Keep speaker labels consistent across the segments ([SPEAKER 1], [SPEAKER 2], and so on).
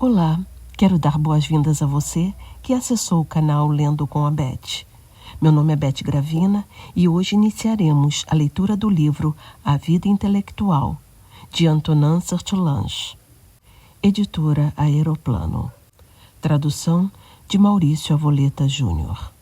[SPEAKER 1] Olá, quero dar boas-vindas a você que acessou o canal Lendo com a Beth. Meu nome é Beth Gravina e hoje iniciaremos a leitura do livro A Vida Intelectual, de Antonin Sertillanges, editora Aeroplano. Tradução de Maurício Avoleta Júnior.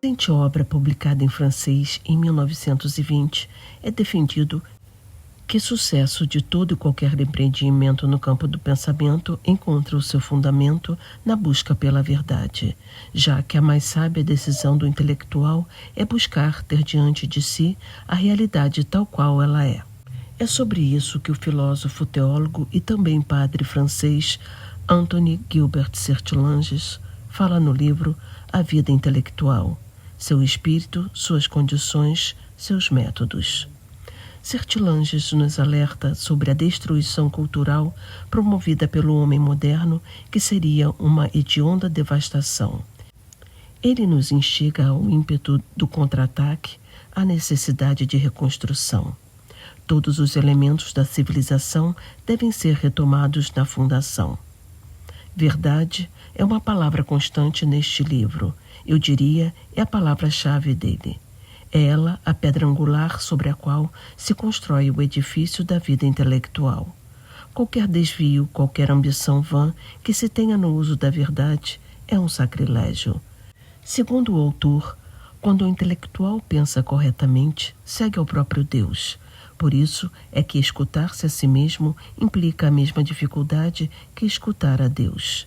[SPEAKER 1] A recente obra publicada em francês em 1920 é defendido que sucesso de todo e qualquer empreendimento no campo do pensamento encontra o seu fundamento na busca pela verdade, já que a mais sábia decisão do intelectual é buscar ter diante de si a realidade tal qual ela é. É sobre isso que o filósofo, teólogo e também padre francês Antonin Gilbert Sertillanges fala no livro A Vida Intelectual, seu espírito, suas condições, seus métodos. Sertillanges nos alerta sobre a destruição cultural promovida pelo homem moderno, que seria uma hedionda devastação. Ele nos instiga ao ímpeto do contra-ataque, à necessidade de reconstrução. Todos os elementos da civilização devem ser retomados na fundação. Verdade é uma palavra constante neste livro. Eu diria, é a palavra-chave dele. É ela a pedra angular sobre a qual se constrói o edifício da vida intelectual. Qualquer desvio, qualquer ambição vã que se tenha no uso da verdade é um sacrilégio. Segundo o autor, quando o intelectual pensa corretamente, segue ao próprio Deus. Por isso é que escutar-se a si mesmo implica a mesma dificuldade que escutar a Deus.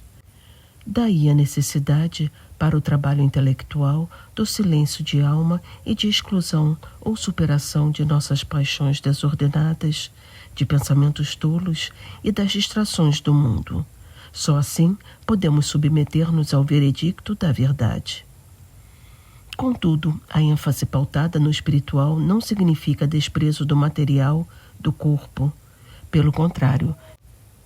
[SPEAKER 1] Daí a necessidade, para o trabalho intelectual, do silêncio de alma e de exclusão ou superação de nossas paixões desordenadas, de pensamentos tolos e das distrações do mundo. Só assim podemos submeter-nos ao veredicto da verdade. Contudo, a ênfase pautada no espiritual não significa desprezo do material, do corpo. Pelo contrário,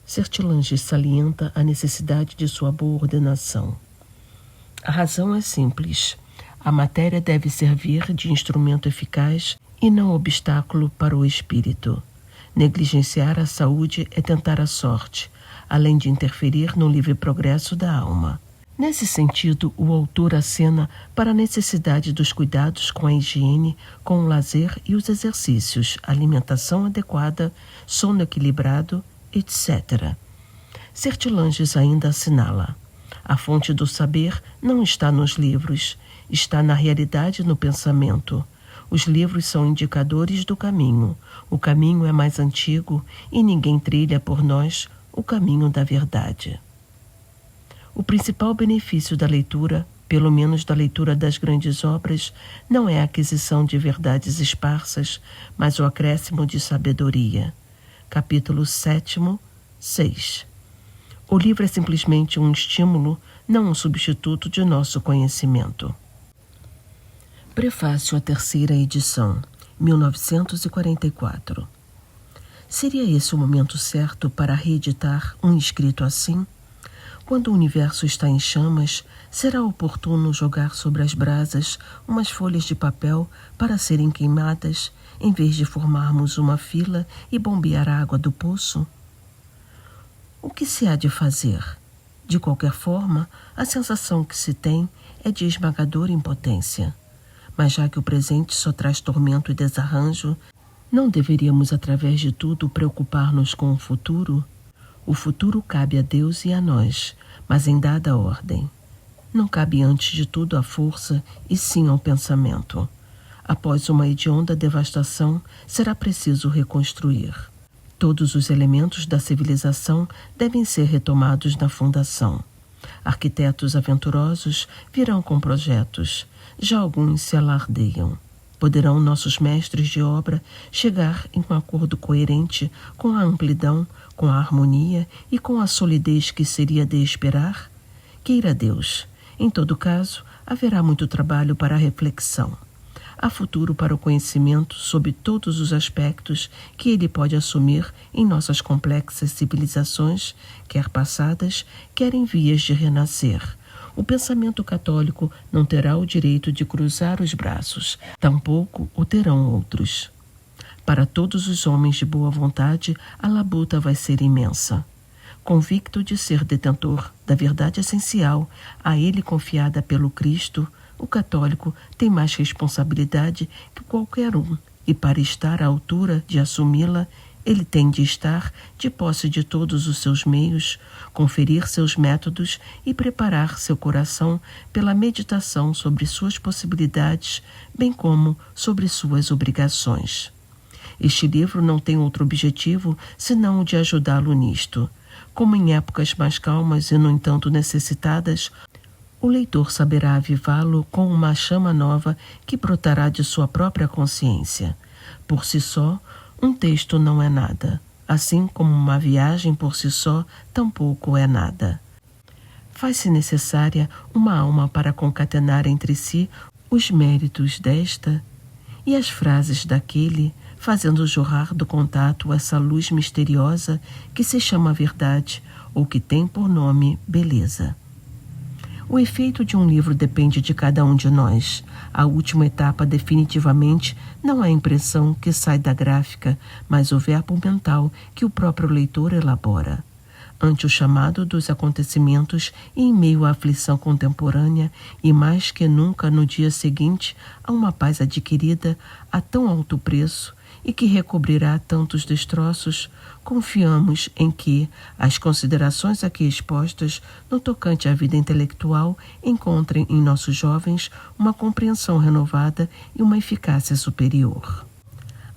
[SPEAKER 1] Sertillanges salienta a necessidade de sua boa ordenação. A razão é simples. A matéria deve servir de instrumento eficaz e não obstáculo para o espírito. Negligenciar a saúde é tentar a sorte, além de interferir no livre progresso da alma. Nesse sentido, o autor acena para a necessidade dos cuidados com a higiene, com o lazer e os exercícios, alimentação adequada, sono equilibrado, etc. Sertillanges ainda assinala: a fonte do saber não está nos livros, está na realidade, no pensamento. Os livros são indicadores do caminho. O caminho é mais antigo e ninguém trilha por nós o caminho da verdade. O principal benefício da leitura, pelo menos da leitura das grandes obras, não é a aquisição de verdades esparsas, mas o acréscimo de sabedoria. Capítulo 7, 6. O livro é simplesmente um estímulo, não um substituto de nosso conhecimento. Prefácio à terceira edição, 1944. Seria esse o momento certo para reeditar um escrito assim? Quando o universo está em chamas, será oportuno jogar sobre as brasas umas folhas de papel para serem queimadas, em vez de formarmos uma fila e bombear a água do poço? O que se há de fazer? De qualquer forma, a sensação que se tem é de esmagadora impotência. Mas já que o presente só traz tormento e desarranjo, não deveríamos, através de tudo, preocupar-nos com o futuro? O futuro cabe a Deus e a nós, mas em dada ordem. Não cabe antes de tudo à força, e sim ao pensamento. Após uma hedionda devastação, será preciso reconstruir. Todos os elementos da civilização devem ser retomados na fundação. Arquitetos aventurosos virão com projetos. Já alguns se alardeiam. Poderão nossos mestres de obra chegar em um acordo coerente com a amplidão, com a harmonia e com a solidez que seria de esperar? Queira Deus. Em todo caso, haverá muito trabalho para a reflexão. há futuro para o conhecimento sob todos os aspectos que ele pode assumir em nossas complexas civilizações, quer passadas, quer em vias de renascer. O pensamento católico não terá o direito de cruzar os braços, tampouco o terão outros. Para todos os homens de boa vontade, a labuta vai ser imensa. Convicto de ser detentor da verdade essencial, a ele confiada pelo Cristo, o católico tem mais responsabilidade que qualquer um, e para estar à altura de assumi-la, ele tem de estar de posse de todos os seus meios, conferir seus métodos e preparar seu coração pela meditação sobre suas possibilidades, bem como sobre suas obrigações. Este livro não tem outro objetivo senão o de ajudá-lo nisto. Como em épocas mais calmas e, no entanto, necessitadas, o leitor saberá avivá-lo com uma chama nova que brotará de sua própria consciência. Por si só, um texto não é nada, assim como uma viagem por si só tampouco é nada. Faz-se necessária uma alma para concatenar entre si os méritos desta e as frases daquele, fazendo jorrar do contato essa luz misteriosa que se chama verdade ou que tem por nome beleza. O efeito de um livro depende de cada um de nós. A última etapa definitivamente não é a impressão que sai da gráfica, mas o verbo mental que o próprio leitor elabora. Ante o chamado dos acontecimentos e em meio à aflição contemporânea, e mais que nunca no dia seguinte a uma paz adquirida a tão alto preço e que recobrirá tantos destroços, confiamos em que as considerações aqui expostas no tocante à vida intelectual encontrem em nossos jovens uma compreensão renovada e uma eficácia superior.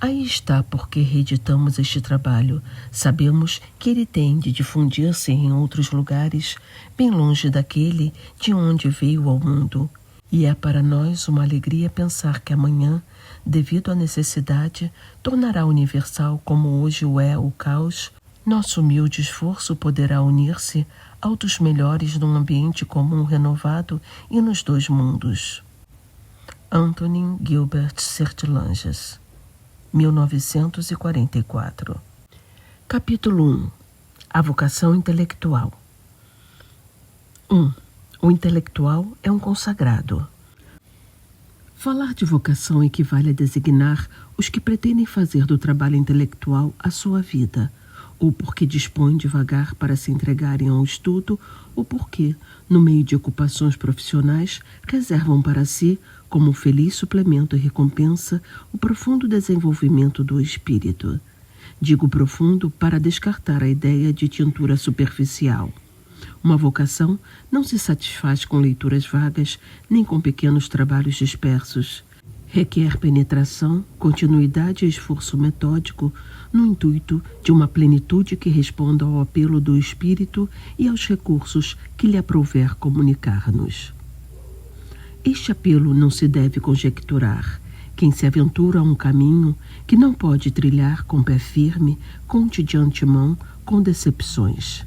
[SPEAKER 1] Aí está porque reeditamos este trabalho. Sabemos que ele tem de difundir-se em outros lugares, bem longe daquele de onde veio ao mundo. E é para nós uma alegria pensar que amanhã, devido à necessidade, tornará universal como hoje o é o caos. Nosso humilde esforço poderá unir-se ao dos melhores num ambiente comum renovado e nos dois mundos. Antonin Gilbert Sertilanges, 1944. Capítulo 1. A vocação intelectual. 1. O intelectual é um consagrado. Falar de vocação equivale a designar os que pretendem fazer do trabalho intelectual a sua vida, ou porque dispõem de vagar para se entregarem ao estudo, ou porque, no meio de ocupações profissionais, reservam para si, como um feliz suplemento e recompensa, o profundo desenvolvimento do espírito. Digo profundo para descartar a ideia de tintura superficial. Uma vocação não se satisfaz com leituras vagas, nem com pequenos trabalhos dispersos. Requer penetração, continuidade e esforço metódico no intuito de uma plenitude que responda ao apelo do espírito e aos recursos que lhe aprouver comunicar-nos. Este apelo não se deve conjecturar. Quem se aventura a um caminho que não pode trilhar com pé firme, conte de antemão com decepções.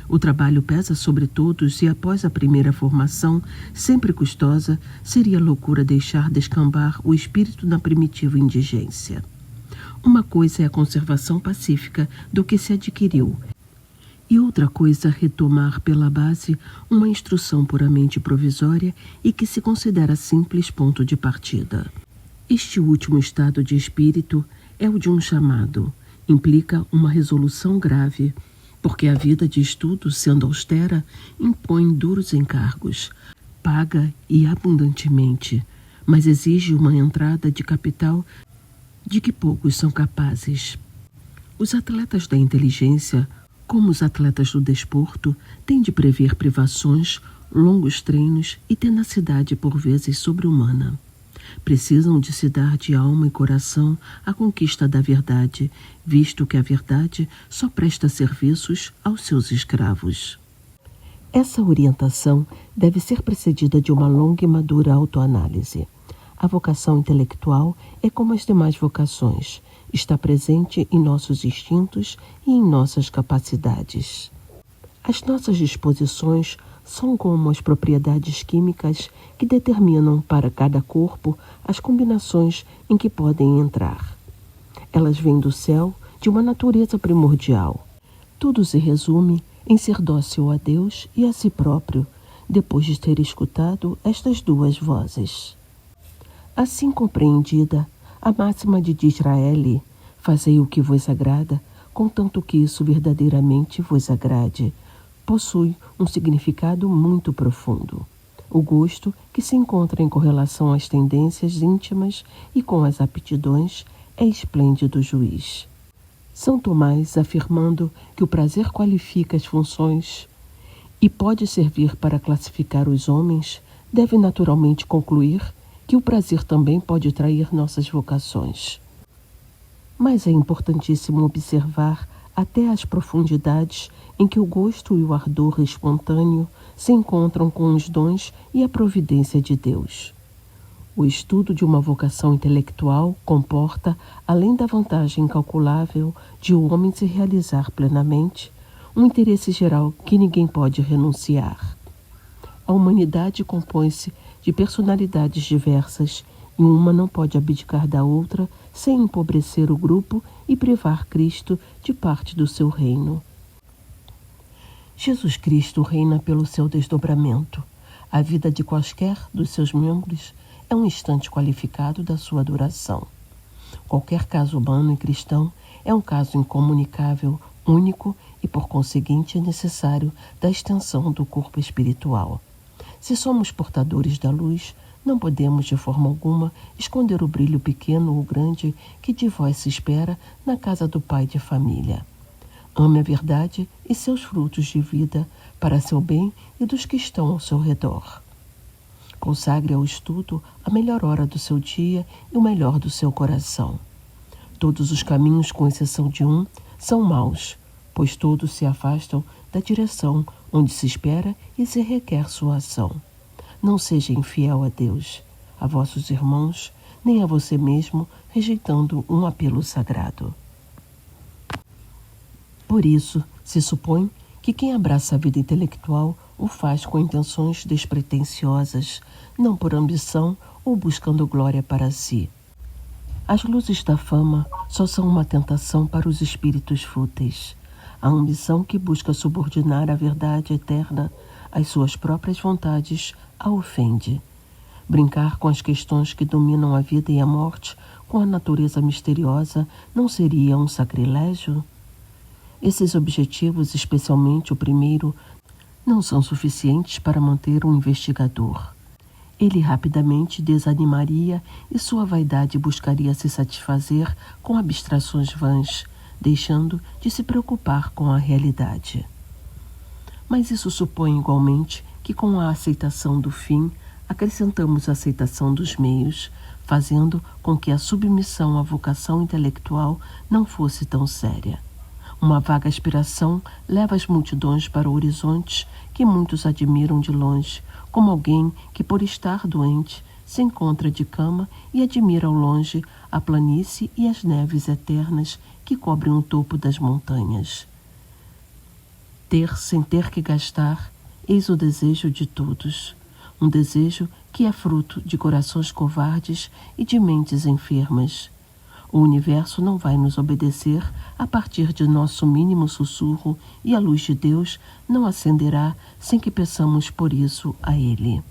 [SPEAKER 1] O trabalho pesa sobre todos e após a primeira formação, sempre custosa, seria loucura deixar descambar o espírito na primitiva indigência. Uma coisa é a conservação pacífica do que se adquiriu, e outra coisa retomar pela base uma instrução puramente provisória e que se considera simples ponto de partida. Este último estado de espírito é o de um chamado, implica uma resolução grave, porque a vida de estudo, sendo austera, impõe duros encargos, paga e abundantemente, mas exige uma entrada de capital de que poucos são capazes. Os atletas da inteligência, como os atletas do desporto, têm de prever privações, longos treinos e tenacidade por vezes sobre-humana. Precisam de se dar de alma e coração à conquista da verdade, visto que a verdade só presta serviços aos seus escravos. Essa orientação deve ser precedida de uma longa e madura autoanálise. A vocação intelectual é como as demais vocações, está presente em nossos instintos e em nossas capacidades. As nossas disposições são como as propriedades químicas que determinam para cada corpo as combinações em que podem entrar. Elas vêm do céu, de uma natureza primordial. Tudo se resume em ser dócil a Deus e a si próprio, depois de ter escutado estas duas vozes. Assim compreendida, a máxima de Disraeli, fazei o que vos agrada, contanto que isso verdadeiramente vos agrade, possui um significado muito profundo. O gosto, que se encontra em correlação às tendências íntimas e com as aptidões, é esplêndido juiz. São Tomás, afirmando que o prazer qualifica as funções e pode servir para classificar os homens, deve naturalmente concluir que o prazer também pode trair nossas vocações. Mas é importantíssimo observar até as profundidades em que o gosto e o ardor espontâneo se encontram com os dons e a providência de Deus. O estudo de uma vocação intelectual comporta, além da vantagem incalculável de o homem se realizar plenamente, um interesse geral que ninguém pode renunciar. A humanidade compõe-se de personalidades diversas e uma não pode abdicar da outra sem empobrecer o grupo e privar Cristo de parte do seu reino. Jesus Cristo reina pelo seu desdobramento. A vida de quaisquer dos seus membros é um instante qualificado da sua duração. Qualquer caso humano e cristão é um caso incomunicável, único e, por conseguinte, necessário da extensão do corpo espiritual. Se somos portadores da luz, não podemos, de forma alguma, esconder o brilho pequeno ou grande que de vós se espera na casa do pai de família. Ame a verdade e seus frutos de vida para seu bem e dos que estão ao seu redor. Consagre ao estudo a melhor hora do seu dia e o melhor do seu coração. Todos os caminhos, com exceção de um, são maus, pois todos se afastam da direção onde se espera e se requer sua ação. Não seja infiel a Deus, a vossos irmãos, nem a você mesmo, rejeitando um apelo sagrado. Por isso, se supõe que quem abraça a vida intelectual o faz com intenções despretensiosas, não por ambição ou buscando glória para si. As luzes da fama só são uma tentação para os espíritos fúteis. A ambição que busca subordinar a verdade eterna às suas próprias vontades a ofende. Brincar com as questões que dominam a vida e a morte com a natureza misteriosa não seria um sacrilégio? Esses objetivos, especialmente o primeiro, não são suficientes para manter um investigador. Ele rapidamente desanimaria e sua vaidade buscaria se satisfazer com abstrações vãs, deixando de se preocupar com a realidade. Mas isso supõe igualmente que com a aceitação do fim, acrescentamos a aceitação dos meios, fazendo com que a submissão à vocação intelectual não fosse tão séria. Uma vaga aspiração leva as multidões para horizontes que muitos admiram de longe, como alguém que, por estar doente, se encontra de cama e admira ao longe a planície e as neves eternas que cobrem o topo das montanhas. Ter sem ter que gastar, eis o desejo de todos. Um desejo que é fruto de corações covardes e de mentes enfermas. O universo não vai nos obedecer a partir de nosso mínimo sussurro e a luz de Deus não acenderá sem que peçamos por isso a Ele.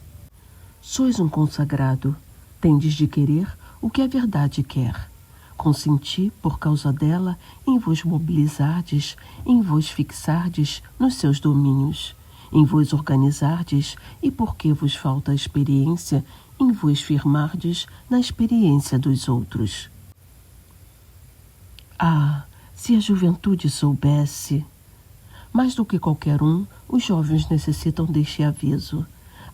[SPEAKER 1] Sois um consagrado, tendes de querer o que a verdade quer. Consenti, por causa dela, em vos mobilizardes, em vos fixardes nos seus domínios, em vos organizardes e, porque vos falta a experiência, em vos firmardes na experiência dos outros. Ah, se a juventude soubesse! Mais do que qualquer um, os jovens necessitam deste aviso.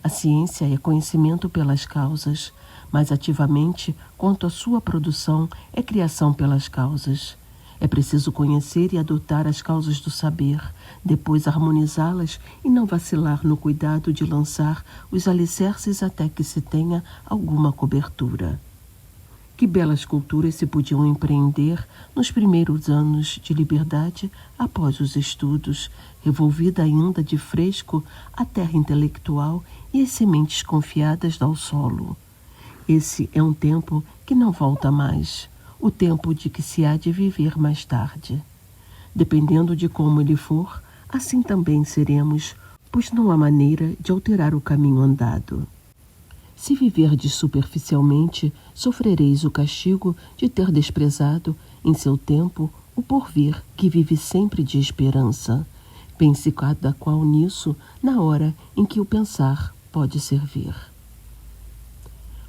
[SPEAKER 1] A ciência é conhecimento pelas causas, mas ativamente, quanto à sua produção, é criação pelas causas. É preciso conhecer e adotar as causas do saber, depois harmonizá-las e não vacilar no cuidado de lançar os alicerces até que se tenha alguma cobertura. Que belas culturas se podiam empreender nos primeiros anos de liberdade após os estudos, revolvida ainda de fresco a terra intelectual e as sementes confiadas ao solo. Esse é um tempo que não volta mais, o tempo de que se há de viver mais tarde. Dependendo de como ele for, assim também seremos, pois não há maneira de alterar o caminho andado. Se viverdes superficialmente, sofrereis o castigo de ter desprezado, em seu tempo, o porvir que vive sempre de esperança. Pense cada qual nisso na hora em que o pensar pode servir.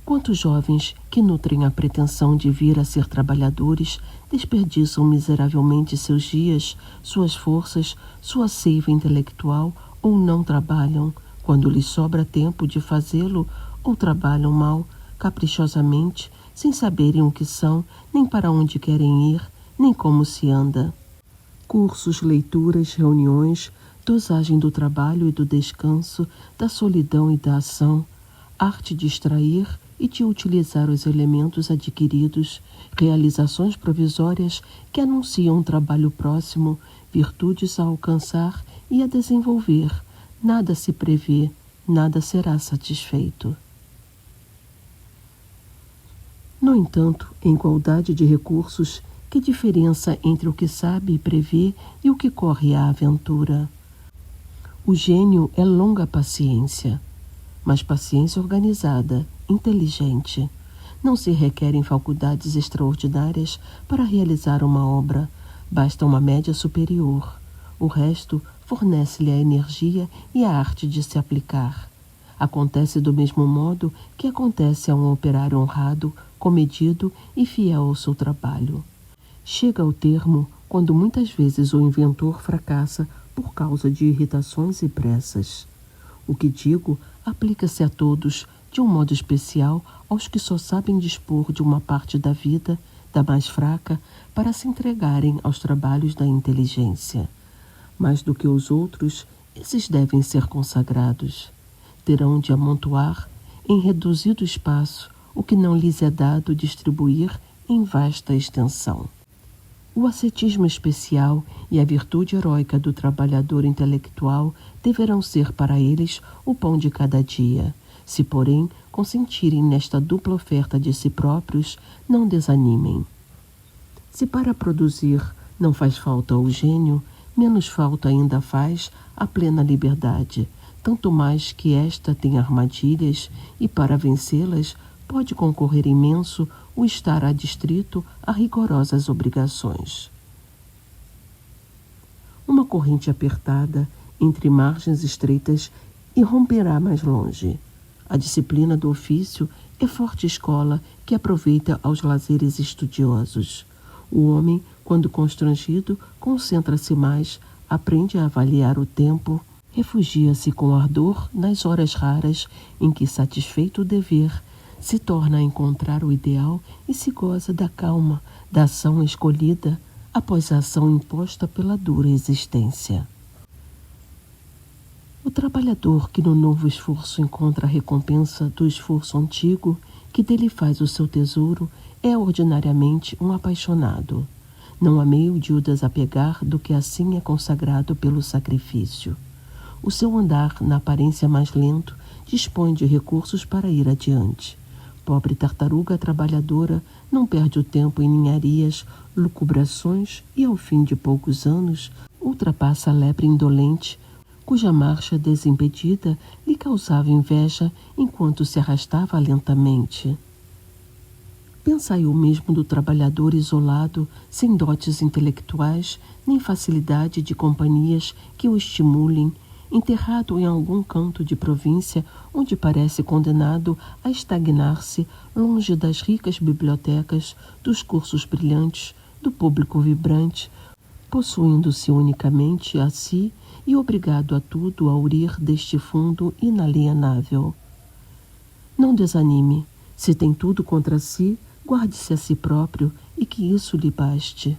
[SPEAKER 1] Quantos jovens que nutrem a pretensão de vir a ser trabalhadores desperdiçam miseravelmente seus dias, suas forças, sua seiva intelectual ou não trabalham, quando lhes sobra tempo de fazê-lo, ou trabalham mal, caprichosamente, sem saberem o que são, nem para onde querem ir, nem como se anda. Cursos, leituras, reuniões, dosagem do trabalho e do descanso, da solidão e da ação, arte de extrair e de utilizar os elementos adquiridos, realizações provisórias que anunciam um trabalho próximo, virtudes a alcançar e a desenvolver. Nada se prevê, nada será satisfeito. No entanto, em igualdade de recursos, que diferença entre o que sabe e prevê e o que corre à aventura? O gênio é longa paciência, mas paciência organizada, inteligente. Não se requerem faculdades extraordinárias para realizar uma obra, basta uma média superior. O resto fornece-lhe a energia e a arte de se aplicar. Acontece do mesmo modo que acontece a um operário honrado, comedido e fiel ao seu trabalho. Chega ao termo quando muitas vezes o inventor fracassa por causa de irritações e pressas. O que digo aplica-se a todos, de um modo especial aos que só sabem dispor de uma parte da vida, da mais fraca, para se entregarem aos trabalhos da inteligência. Mais do que os outros, esses devem ser consagrados. Terão de amontoar, em reduzido espaço, o que não lhes é dado distribuir em vasta extensão. O ascetismo especial e a virtude heróica do trabalhador intelectual deverão ser para eles o pão de cada dia. Se, porém, consentirem nesta dupla oferta de si próprios, não desanimem. Se para produzir não faz falta o gênio, menos falta ainda faz a plena liberdade, tanto mais que esta tem armadilhas e, para vencê-las, pode concorrer imenso o estar adstrito a rigorosas obrigações. Uma corrente apertada, entre margens estreitas, irromperá mais longe. A disciplina do ofício é forte escola que aproveita aos lazeres estudiosos. O homem, quando constrangido, concentra-se mais, aprende a avaliar o tempo, refugia-se com ardor nas horas raras em que, satisfeito o dever, se torna a encontrar o ideal e se goza da calma, da ação escolhida após a ação imposta pela dura existência. O trabalhador que no novo esforço encontra a recompensa do esforço antigo, que dele faz o seu tesouro, é ordinariamente um apaixonado. Não há meio de o desapegar do que assim é consagrado pelo sacrifício. O seu andar, na aparência mais lento, dispõe de recursos para ir adiante. Pobre tartaruga trabalhadora não perde o tempo em ninharias, lucubrações e, ao fim de poucos anos, ultrapassa a lepre indolente, cuja marcha desimpedida lhe causava inveja enquanto se arrastava lentamente. Pensai o mesmo do trabalhador isolado, sem dotes intelectuais, nem facilidade de companhias que o estimulem, enterrado em algum canto de província onde parece condenado a estagnar-se longe das ricas bibliotecas, dos cursos brilhantes, do público vibrante, possuindo-se unicamente a si e obrigado a tudo a urir deste fundo inalienável. Não desanime. Se tem tudo contra si, guarde-se a si próprio e que isso lhe baste.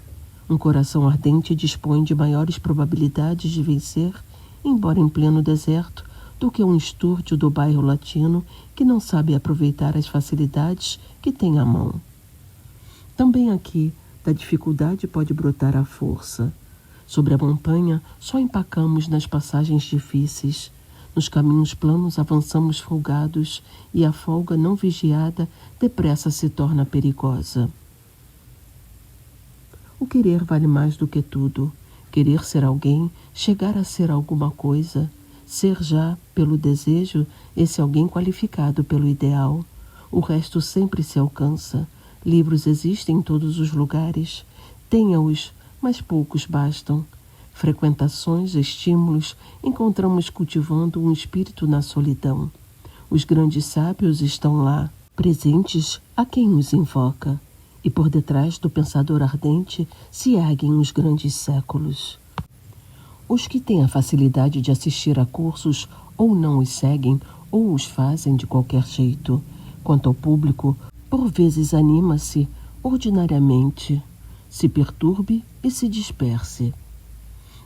[SPEAKER 1] Um coração ardente dispõe de maiores probabilidades de vencer, embora em pleno deserto, do que um estúrdio do bairro latino que não sabe aproveitar as facilidades que tem à mão. Também aqui, da dificuldade pode brotar a força. Sobre a montanha, só empacamos nas passagens difíceis. Nos caminhos planos avançamos folgados e a folga não vigiada depressa se torna perigosa. O querer vale mais do que tudo. Querer ser alguém, chegar a ser alguma coisa, ser já, pelo desejo, esse alguém qualificado pelo ideal. O resto sempre se alcança. Livros existem em todos os lugares. Tenha-os, mas poucos bastam. Frequentações, estímulos, encontramos cultivando um espírito na solidão. Os grandes sábios estão lá, presentes a quem os invoca. E por detrás do pensador ardente se erguem os grandes séculos. Os que têm a facilidade de assistir a cursos ou não os seguem ou os fazem de qualquer jeito. Quanto ao público, por vezes anima-se, ordinariamente, se perturbe e se disperse.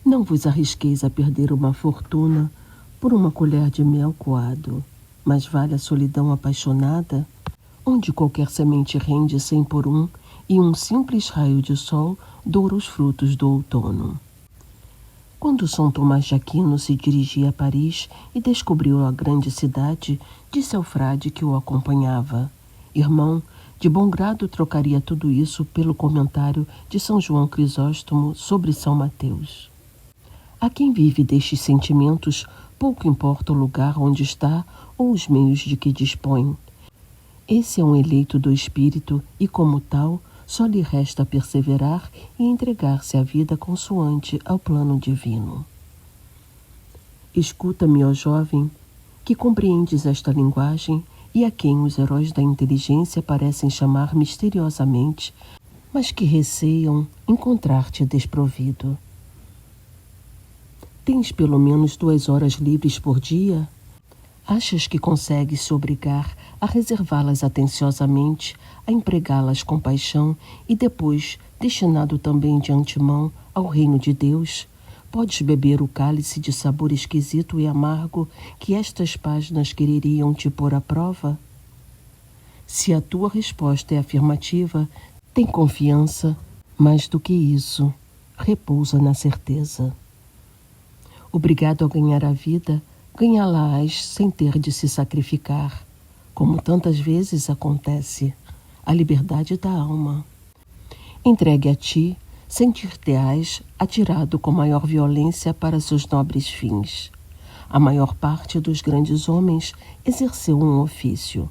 [SPEAKER 1] Não vos arrisqueis a perder uma fortuna por uma colher de mel coado, mas vale a solidão apaixonada, onde qualquer semente rende 100 por 1 e um simples raio de sol doura os frutos do outono. Quando São Tomás de Aquino se dirigia a Paris e descobriu a grande cidade, disse ao frade que o acompanhava: irmão, de bom grado trocaria tudo isso pelo comentário de São João Crisóstomo sobre São Mateus. A quem vive destes sentimentos, pouco importa o lugar onde está ou os meios de que dispõe. Esse é um eleito do Espírito e, como tal, só lhe resta perseverar e entregar-se à vida consoante ao plano divino. Escuta-me, ó jovem, que compreendes esta linguagem e a quem os heróis da inteligência parecem chamar misteriosamente, mas que receiam encontrar-te desprovido. Tens pelo menos 2 horas livres por dia? Achas que consegues se obrigar a reservá-las atenciosamente, a empregá-las com paixão e depois, destinado também de antemão ao reino de Deus, podes beber o cálice de sabor esquisito e amargo que estas páginas quereriam te pôr à prova? Se a tua resposta é afirmativa, tem confiança, mais do que isso, repousa na certeza. Obrigado a ganhar a vida, ganhá-la-ás sem ter de se sacrificar, como tantas vezes acontece, a liberdade da alma. Entregue a ti, sentir-te-ás atirado com maior violência para seus nobres fins. A maior parte dos grandes homens exerceu um ofício.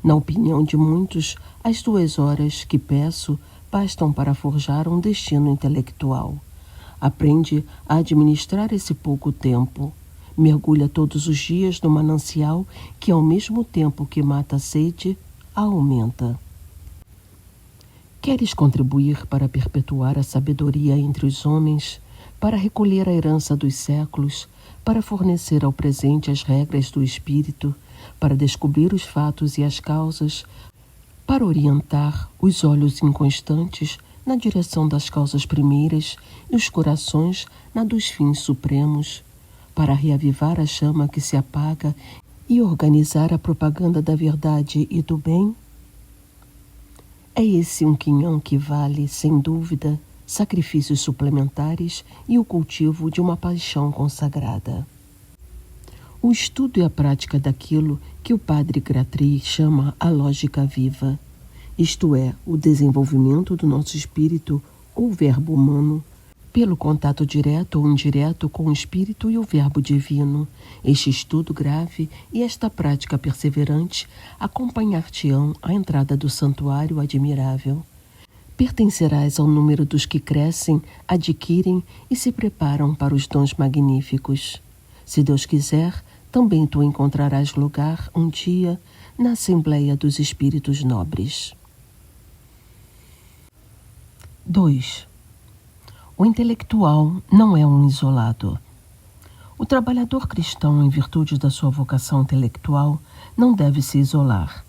[SPEAKER 1] Na opinião de muitos, as 2 horas que peço bastam para forjar um destino intelectual. Aprende a administrar esse pouco tempo. Mergulha todos os dias no manancial que, ao mesmo tempo que mata a sede, a aumenta. Queres contribuir para perpetuar a sabedoria entre os homens, para recolher a herança dos séculos, para fornecer ao presente as regras do espírito, para descobrir os fatos e as causas, para orientar os olhos inconstantes na direção das causas primeiras e os corações na dos fins supremos, para reavivar a chama que se apaga e organizar a propaganda da verdade e do bem? É esse um quinhão que vale, sem dúvida, sacrifícios suplementares e o cultivo de uma paixão consagrada. O estudo e a prática daquilo que o padre Gratry chama a lógica viva, isto é, o desenvolvimento do nosso espírito ou verbo humano, pelo contato direto ou indireto com o espírito e o verbo divino. Este estudo grave e esta prática perseverante acompanhar-te-ão à entrada do santuário admirável. Pertencerás ao número dos que crescem, adquirem e se preparam para os dons magníficos. Se Deus quiser, também tu encontrarás lugar um dia na Assembleia dos Espíritos Nobres. 2. O intelectual não é um isolado. O trabalhador cristão, em virtude da sua vocação intelectual, não deve se isolar.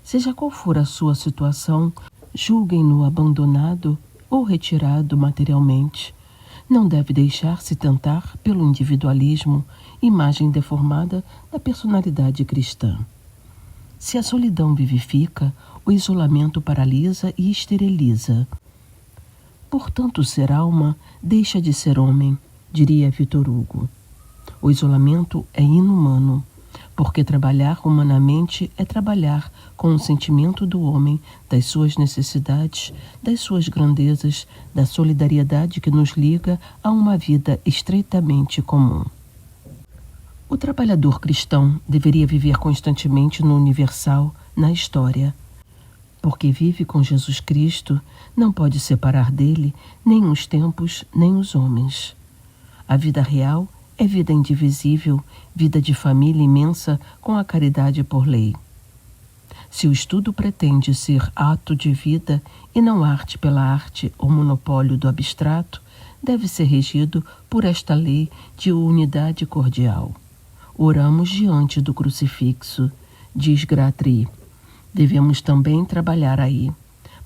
[SPEAKER 1] Seja qual for a sua situação, julguem-no abandonado ou retirado materialmente. Não deve deixar-se tentar pelo individualismo, imagem deformada da personalidade cristã. Se a solidão vivifica, o isolamento paralisa e esteriliza. Portanto, ser alma deixa de ser homem, diria Victor Hugo. O isolamento é inumano, porque trabalhar humanamente é trabalhar com o sentimento do homem, das suas necessidades, das suas grandezas, da solidariedade que nos liga a uma vida estreitamente comum. O trabalhador cristão deveria viver constantemente no universal, na história. Porque vive com Jesus Cristo, não pode separar dele nem os tempos, nem os homens. A vida real é vida indivisível, vida de família imensa com a caridade por lei. Se o estudo pretende ser ato de vida e não arte pela arte ou monopólio do abstrato, deve ser regido por esta lei de unidade cordial. Oramos diante do crucifixo, diz Gratry. Devemos também trabalhar aí,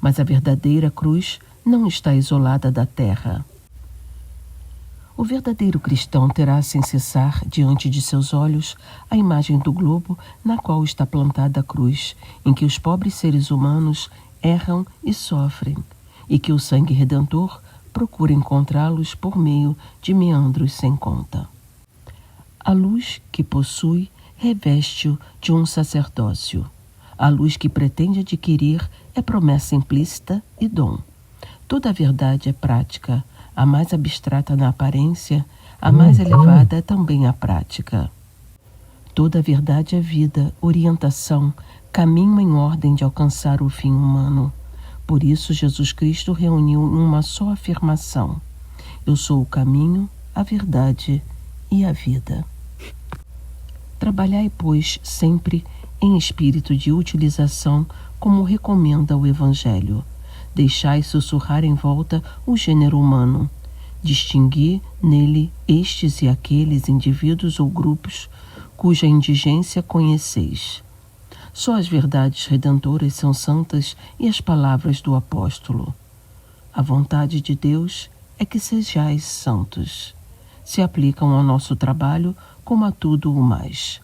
[SPEAKER 1] mas a verdadeira cruz não está isolada da terra. O verdadeiro cristão terá sem cessar diante de seus olhos a imagem do globo na qual está plantada a cruz, em que os pobres seres humanos erram e sofrem, e que o sangue redentor procura encontrá-los por meio de meandros sem conta. A luz que possui reveste-o de um sacerdócio. A luz que pretende adquirir é promessa implícita e dom. Toda a verdade é prática, a mais abstrata na aparência, a mais elevada é também a prática. Toda a verdade é vida, orientação, caminho em ordem de alcançar o fim humano. Por isso Jesus Cristo reuniu em uma só afirmação: eu sou o caminho, a verdade e a vida. Trabalhai, pois, sempre em espírito de utilização, como recomenda o Evangelho. Deixai sussurrar em volta o gênero humano. Distingui nele estes e aqueles indivíduos ou grupos cuja indigência conheceis. Só as verdades redentoras são santas e as palavras do apóstolo. A vontade de Deus é que sejais santos. Se aplicam ao nosso trabalho como a tudo o mais.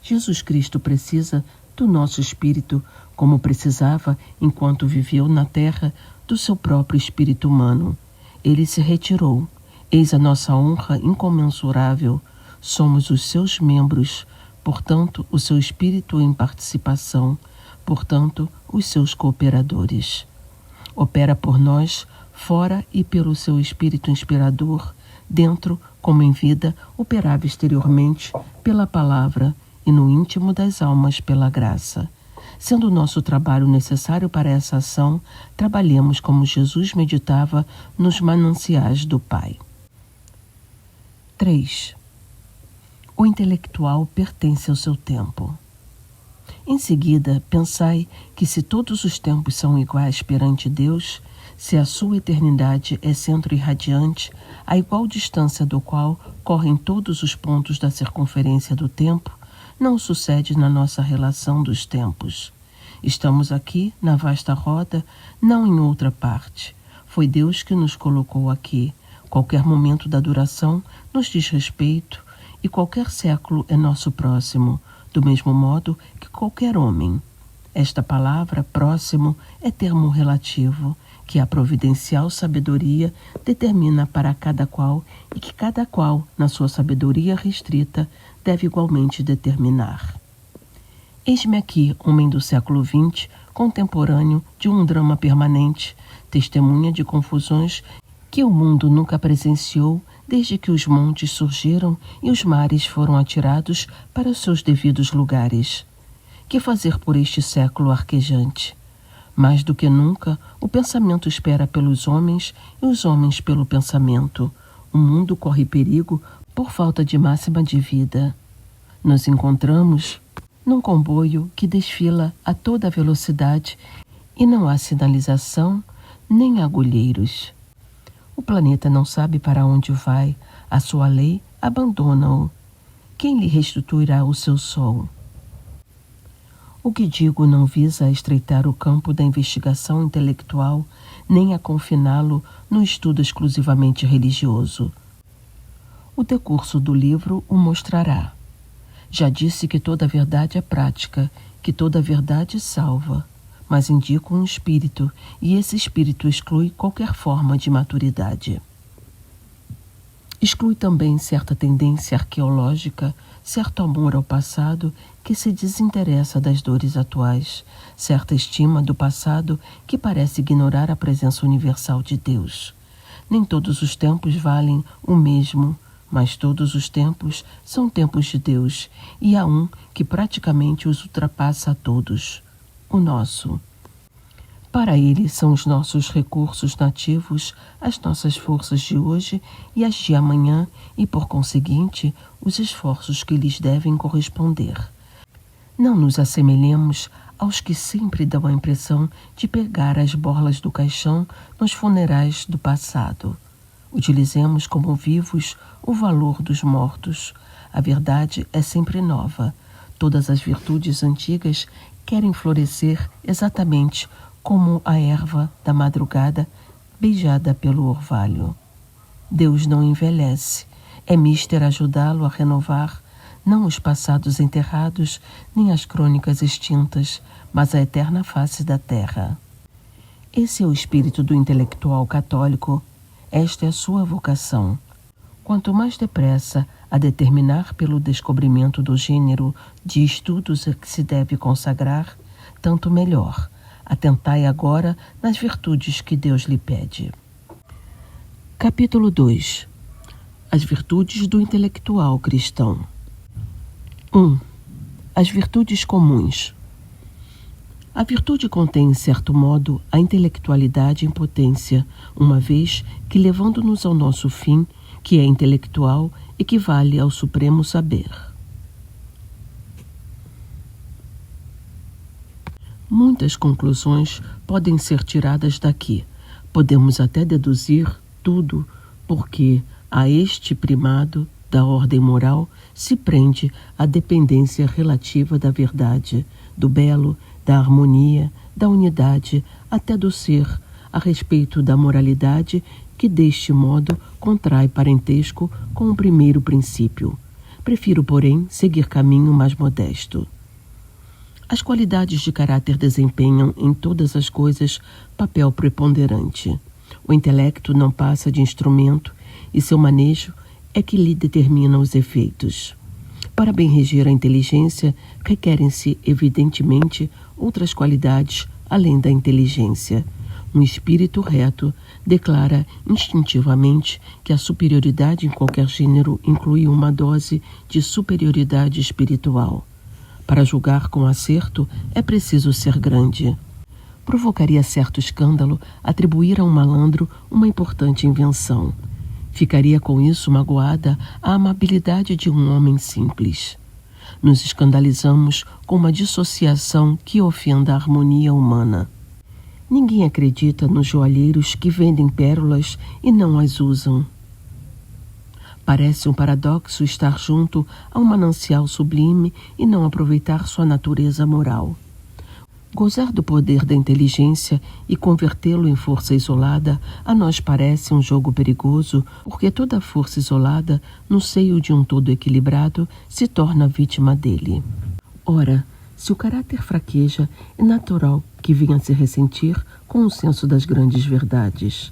[SPEAKER 1] Jesus Cristo precisa do nosso espírito, como precisava, enquanto viveu na terra, do seu próprio espírito humano. Ele se retirou. Eis a nossa honra incomensurável. Somos os seus membros, portanto, o seu espírito em participação, portanto, os seus cooperadores. Opera por nós, fora e pelo seu espírito inspirador, dentro, como em vida, operava exteriormente pela palavra e no íntimo das almas pela graça. Sendo o nosso trabalho necessário para essa ação, trabalhemos como Jesus meditava nos mananciais do Pai. 3. O intelectual pertence ao seu tempo. Em seguida, pensai que se todos os tempos são iguais perante Deus, se a sua eternidade é centro irradiante, a igual distância do qual correm todos os pontos da circunferência do tempo, não sucede na nossa relação dos tempos. Estamos aqui, na vasta roda, não em outra parte. Foi Deus que nos colocou aqui. Qualquer momento da duração nos diz respeito, e qualquer século é nosso próximo, do mesmo modo que qualquer homem. Esta palavra, próximo, é termo relativo, que a providencial sabedoria determina para cada qual e que cada qual, na sua sabedoria restrita, deve igualmente determinar. Eis-me aqui, homem do século XX, contemporâneo de um drama permanente, testemunha de confusões que o mundo nunca presenciou desde que os montes surgiram e os mares foram atirados para os seus devidos lugares. Que fazer por este século arquejante? Mais do que nunca, o pensamento espera pelos homens e os homens pelo pensamento. O mundo corre perigo por falta de máxima de vida. Nos encontramos num comboio que desfila a toda velocidade e não há sinalização nem agulheiros. O planeta não sabe para onde vai, a sua lei abandona-o. Quem lhe restituirá o seu sol? O que digo não visa a estreitar o campo da investigação intelectual, nem a confiná-lo no estudo exclusivamente religioso. O decurso do livro o mostrará. Já disse que toda verdade é prática, que toda verdade salva, mas indica um espírito, e esse espírito exclui qualquer forma de maturidade. Exclui também certa tendência arqueológica, certo amor ao passado que se desinteressa das dores atuais, certa estima do passado que parece ignorar a presença universal de Deus. Nem todos os tempos valem o mesmo, mas todos os tempos são tempos de Deus, e há um que praticamente os ultrapassa a todos, o nosso. Para ele são os nossos recursos nativos, as nossas forças de hoje e as de amanhã e, por conseguinte, os esforços que lhes devem corresponder. Não nos assemelhemos aos que sempre dão a impressão de pegar as borlas do caixão nos funerais do passado. Utilizemos como vivos o valor dos mortos. A verdade é sempre nova. Todas as virtudes antigas querem florescer exatamente como a erva da madrugada beijada pelo orvalho. Deus não envelhece. É mister ajudá-lo a renovar não os passados enterrados, nem as crônicas extintas, mas a eterna face da terra. Esse é o espírito do intelectual católico. Esta é a sua vocação. Quanto mais depressa a determinar pelo descobrimento do gênero de estudos a que se deve consagrar, tanto melhor. Atentai agora nas virtudes que Deus lhe pede. Capítulo 2. As virtudes do intelectual cristão. 1. As virtudes comuns. A virtude contém, em certo modo, a intelectualidade em potência, uma vez que, levando-nos ao nosso fim, que é intelectual, equivale ao supremo saber. Muitas conclusões podem ser tiradas daqui. Podemos até deduzir tudo, porque a este primado da ordem moral se prende a dependência relativa da verdade, do belo, da harmonia, da unidade, até do ser, a respeito da moralidade, que deste modo contrai parentesco com o primeiro princípio. Prefiro, porém, seguir caminho mais modesto. As qualidades de caráter desempenham em todas as coisas papel preponderante. O intelecto não passa de instrumento e seu manejo é que lhe determina os efeitos. Para bem reger a inteligência, requerem-se, evidentemente, outras qualidades além da inteligência. Um espírito reto declara instintivamente que a superioridade em qualquer gênero inclui uma dose de superioridade espiritual. Para julgar com acerto, é preciso ser grande. Provocaria certo escândalo atribuir a um malandro uma importante invenção. Ficaria com isso magoada a amabilidade de um homem simples. Nos escandalizamos com uma dissociação que ofenda a harmonia humana. Ninguém acredita nos joalheiros que vendem pérolas e não as usam. Parece um paradoxo estar junto a um manancial sublime e não aproveitar sua natureza moral. Gozar do poder da inteligência e convertê-lo em força isolada a nós parece um jogo perigoso, porque toda força isolada, no seio de um todo equilibrado, se torna vítima dele. Ora, se o caráter fraqueja, é natural que venha a se ressentir com o senso das grandes verdades.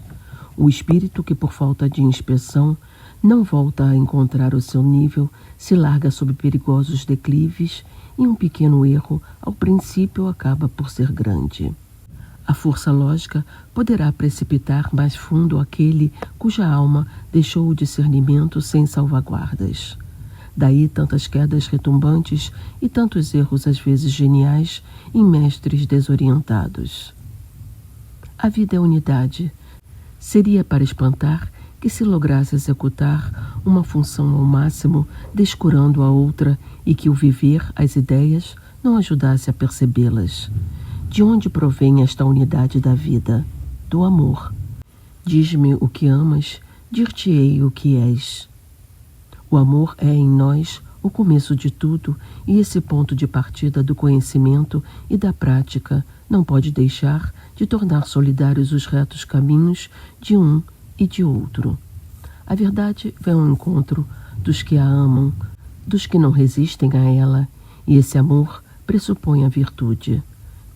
[SPEAKER 1] O espírito que, por falta de inspeção, não volta a encontrar o seu nível, se larga sob perigosos declives e um pequeno erro, ao princípio, acaba por ser grande. A força lógica poderá precipitar mais fundo aquele cuja alma deixou o discernimento sem salvaguardas. Daí tantas quedas retumbantes e tantos erros às vezes geniais em mestres desorientados. A vida é unidade. Seria para espantar que se lograsse executar uma função ao máximo, descurando a outra, e que o viver, as ideias, não ajudasse a percebê-las. De onde provém esta unidade da vida? Do amor. Diz-me o que amas, dir-te-ei o que és. O amor é em nós o começo de tudo, e esse ponto de partida do conhecimento e da prática não pode deixar de tornar solidários os retos caminhos de um e de outro. A verdade vem ao encontro dos que a amam, dos que não resistem a ela, e esse amor pressupõe a virtude.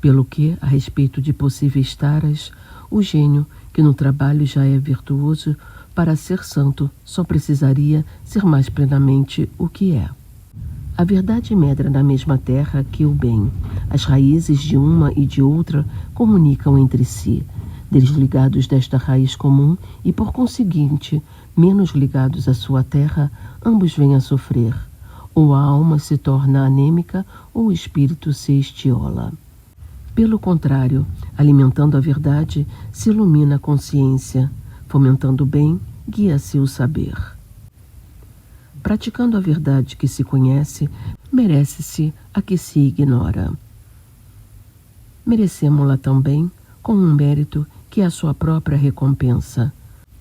[SPEAKER 1] Pelo que, a respeito de possíveis taras, o gênio, que no trabalho já é virtuoso, para ser santo só precisaria ser mais plenamente o que é. A verdade medra na mesma terra que o bem. As raízes de uma e de outra comunicam entre si. Desligados desta raiz comum e, por conseguinte, menos ligados à sua terra, ambos vêm a sofrer. Ou a alma se torna anêmica, ou o espírito se estiola. Pelo contrário, alimentando a verdade, se ilumina a consciência. Fomentando o bem, guia-se o saber. Praticando a verdade que se conhece, merece-se a que se ignora. Merecemo-la também com um mérito que é a sua própria recompensa,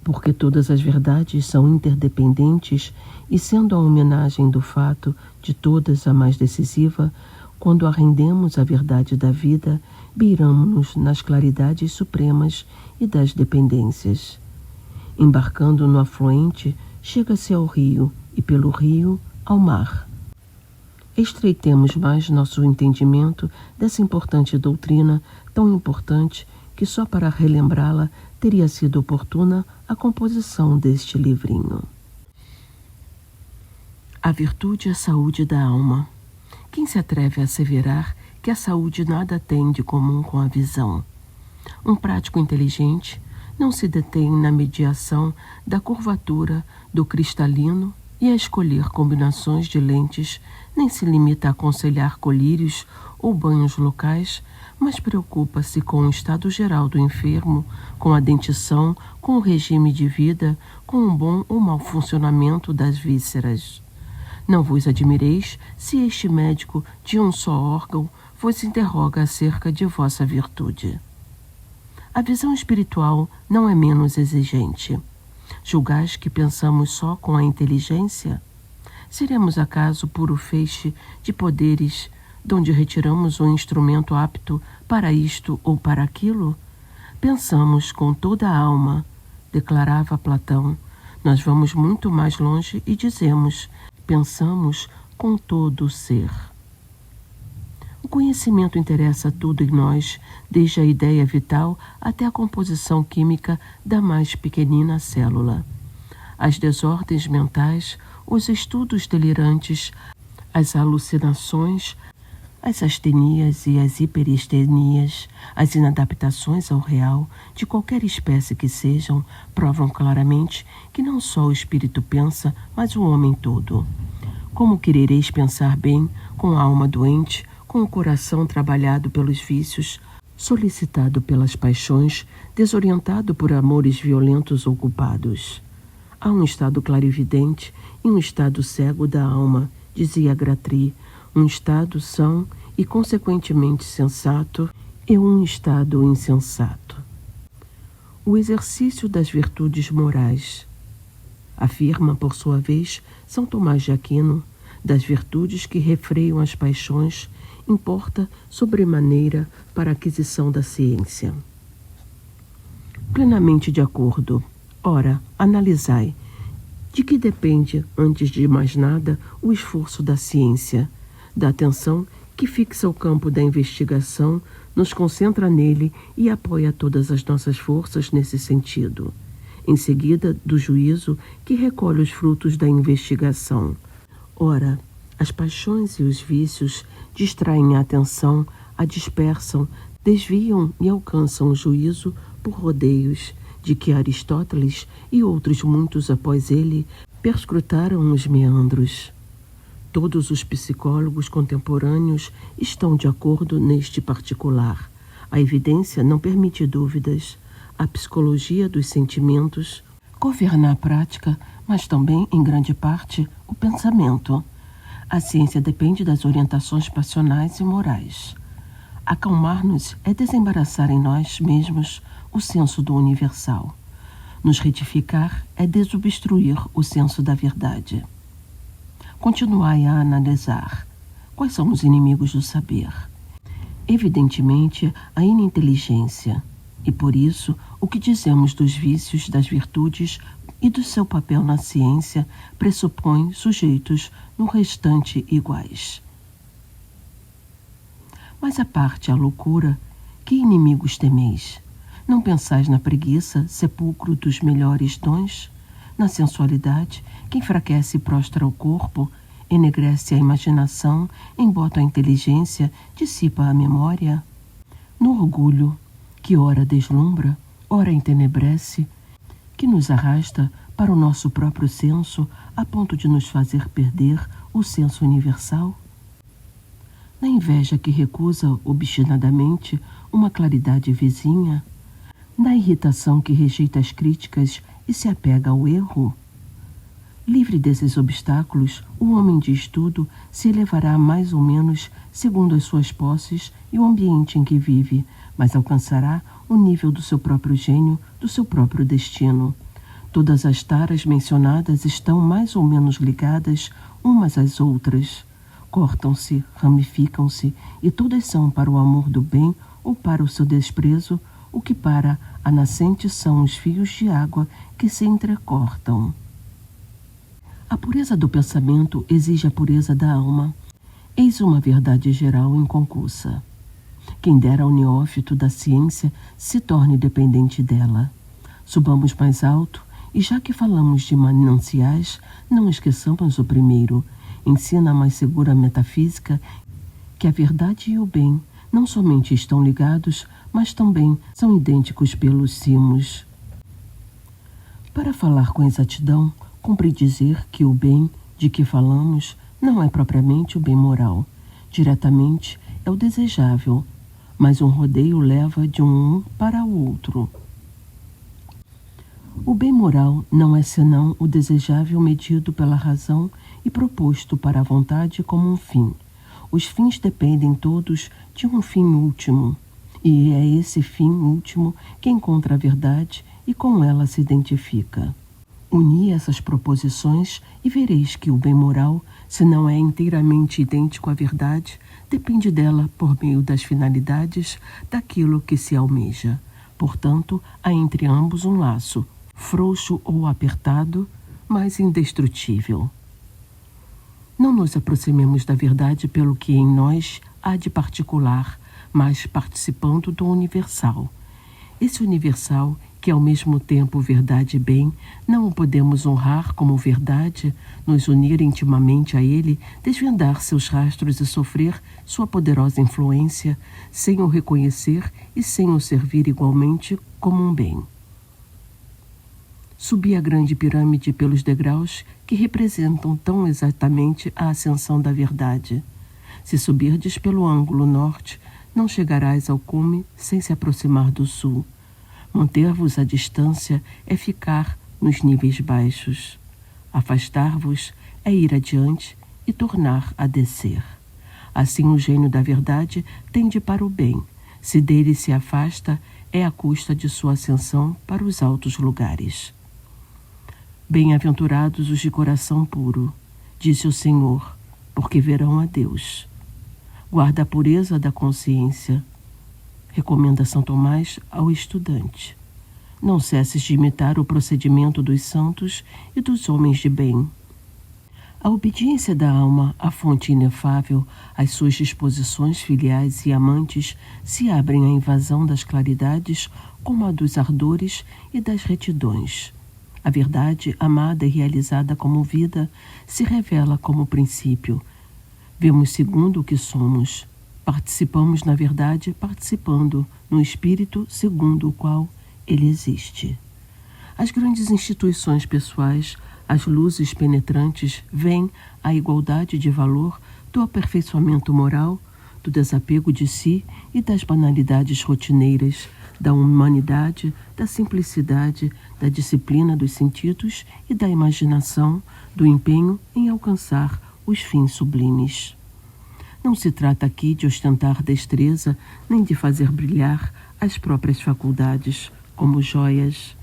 [SPEAKER 1] porque todas as verdades são interdependentes e, sendo a homenagem do fato de todas a mais decisiva, quando a rendemos à verdade da vida, beiramo-nos nas claridades supremas e das dependências. Embarcando no afluente, chega-se ao rio, e pelo rio ao mar. Estreitemos mais nosso entendimento dessa importante doutrina, tão importante que só para relembrá-la teria sido oportuna a composição deste livrinho. A virtude é a saúde da alma. Quem se atreve a asseverar que a saúde nada tem de comum com a visão? Um prático inteligente não se detém na mediação da curvatura do cristalino e a escolher combinações de lentes, nem se limita a aconselhar colírios ou banhos locais, mas preocupa-se com o estado geral do enfermo, com a dentição, com o regime de vida, com o bom ou mau funcionamento das vísceras. Não vos admireis se este médico de um só órgão vos interroga acerca de vossa virtude. A visão espiritual não é menos exigente. Julgais que pensamos só com a inteligência? Seremos acaso puro feixe de poderes, donde retiramos o instrumento apto para isto ou para aquilo? Pensamos com toda a alma, declarava Platão. Nós vamos muito mais longe e dizemos, pensamos com todo o ser. O conhecimento interessa tudo em nós, desde a ideia vital até a composição química da mais pequenina célula. As desordens mentais, os estudos delirantes, as alucinações, as astenias e as hiperestenias, as inadaptações ao real, de qualquer espécie que sejam, provam claramente que não só o espírito pensa, mas o homem todo. Como querereis pensar bem com a alma doente, com o coração trabalhado pelos vícios, solicitado pelas paixões, desorientado por amores violentos ou culpados? Há um estado clarividente e um estado cego da alma, dizia Gratry, um estado são e consequentemente sensato e um estado insensato. O exercício das virtudes morais. Afirma, por sua vez, São Tomás de Aquino, das virtudes que refreiam as paixões, importa sobremaneira para a aquisição da ciência. Plenamente de acordo. Ora, analisai. De que depende, antes de mais nada, o esforço da ciência, da atenção que fixa o campo da investigação, nos concentra nele e apoia todas as nossas forças nesse sentido. Em seguida, do juízo que recolhe os frutos da investigação. Ora, as paixões e os vícios distraem a atenção, a dispersam, desviam e alcançam o juízo por rodeios, de que Aristóteles e outros muitos após ele perscrutaram os meandros. Todos os psicólogos contemporâneos estão de acordo neste particular. A evidência não permite dúvidas. A psicologia dos sentimentos governa a prática, mas também, em grande parte, o pensamento. A ciência depende das orientações passionais e morais. Acalmar-nos é desembaraçar em nós mesmos o senso do universal. Nos retificar é desobstruir o senso da verdade. Continuai a analisar. Quais são os inimigos do saber? Evidentemente, a ininteligência. E por isso, o que dizemos dos vícios das virtudes e do seu papel na ciência pressupõe sujeitos no restante iguais. Mas à parte a loucura, que inimigos temeis? Não pensais na preguiça, sepulcro dos melhores dons? Na sensualidade, que enfraquece e prostra o corpo, enegrece a imaginação, embota a inteligência, dissipa a memória? No orgulho, que ora deslumbra, ora entenebrece, que nos arrasta para o nosso próprio senso, a ponto de nos fazer perder o senso universal? Na inveja que recusa obstinadamente uma claridade vizinha? Na irritação que rejeita as críticas e se apega ao erro? Livre desses obstáculos, o homem de estudo se elevará mais ou menos segundo as suas posses e o ambiente em que vive, mas alcançará o nível do seu próprio gênio, do seu próprio destino. Todas as taras mencionadas estão mais ou menos ligadas umas às outras. Cortam-se, ramificam-se, e todas são para o amor do bem ou para o seu desprezo, o que para a nascente são os fios de água que se entrecortam. A pureza do pensamento exige a pureza da alma. Eis uma verdade geral inconcursa. Quem dera ao neófito da ciência se torne dependente dela. Subamos mais alto, e já que falamos de mananciais, não esqueçamos o primeiro. Ensina a mais segura metafísica que a verdade e o bem não somente estão ligados, mas também são idênticos pelos cimos. Para falar com exatidão, cumpre dizer que o bem de que falamos não é propriamente o bem moral. Diretamente é o desejável, mas um rodeio leva de um para o outro. O bem moral não é senão o desejável medido pela razão e proposto para a vontade como um fim. Os fins dependem todos de um fim último, e é esse fim último que encontra a verdade e com ela se identifica. Uni essas proposições e vereis que o bem moral, se não é inteiramente idêntico à verdade, depende dela por meio das finalidades daquilo que se almeja. Portanto, há entre ambos um laço, frouxo ou apertado, mas indestrutível. Não nos aproximemos da verdade pelo que em nós há de particular, mas participando do universal. Esse universal, que é ao mesmo tempo verdade e bem, não o podemos honrar como verdade, nos unir intimamente a ele, desvendar seus rastros e sofrer sua poderosa influência, sem o reconhecer e sem o servir igualmente como um bem. Subi a grande pirâmide pelos degraus que representam tão exatamente a ascensão da verdade. Se subirdes pelo ângulo norte, não chegarás ao cume sem se aproximar do sul. Manter-vos à distância é ficar nos níveis baixos. Afastar-vos é ir adiante e tornar a descer. Assim o gênio da verdade tende para o bem. Se dele se afasta, é à custa de sua ascensão para os altos lugares. Bem-aventurados os de coração puro, disse o Senhor, porque verão a Deus. Guarda a pureza da consciência, recomenda São Tomás ao estudante. Não cesses de imitar o procedimento dos santos e dos homens de bem. A obediência da alma, a fonte inefável, as suas disposições filiais e amantes se abrem à invasão das claridades como a dos ardores e das retidões. A verdade, amada e realizada como vida, se revela como princípio. Vemos segundo o que somos. Participamos na verdade, participando no espírito segundo o qual ele existe. As grandes instituições pessoais, as luzes penetrantes, veem a igualdade de valor do aperfeiçoamento moral, do desapego de si e das banalidades rotineiras, da humanidade, da simplicidade, da disciplina dos sentidos e da imaginação, do empenho em alcançar os fins sublimes. Não se trata aqui de ostentar destreza, nem de fazer brilhar as próprias faculdades como joias.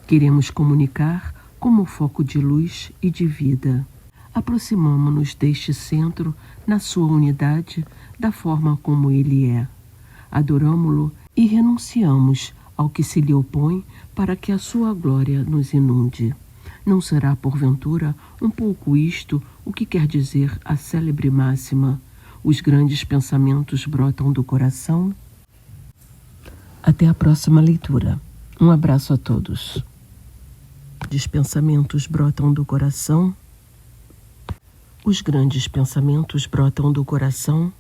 [SPEAKER 1] Queremos comunicar como foco de luz e de vida. Aproximamo-nos deste centro na sua unidade, da forma como ele é. Adoramo-lo e renunciamos ao que se lhe opõe, para que a sua glória nos inunde. Não será, porventura, um pouco isto o que quer dizer a célebre máxima: os grandes pensamentos brotam do coração? Até a próxima leitura. Um abraço a todos. Os pensamentos brotam do coração. Os grandes pensamentos brotam do coração.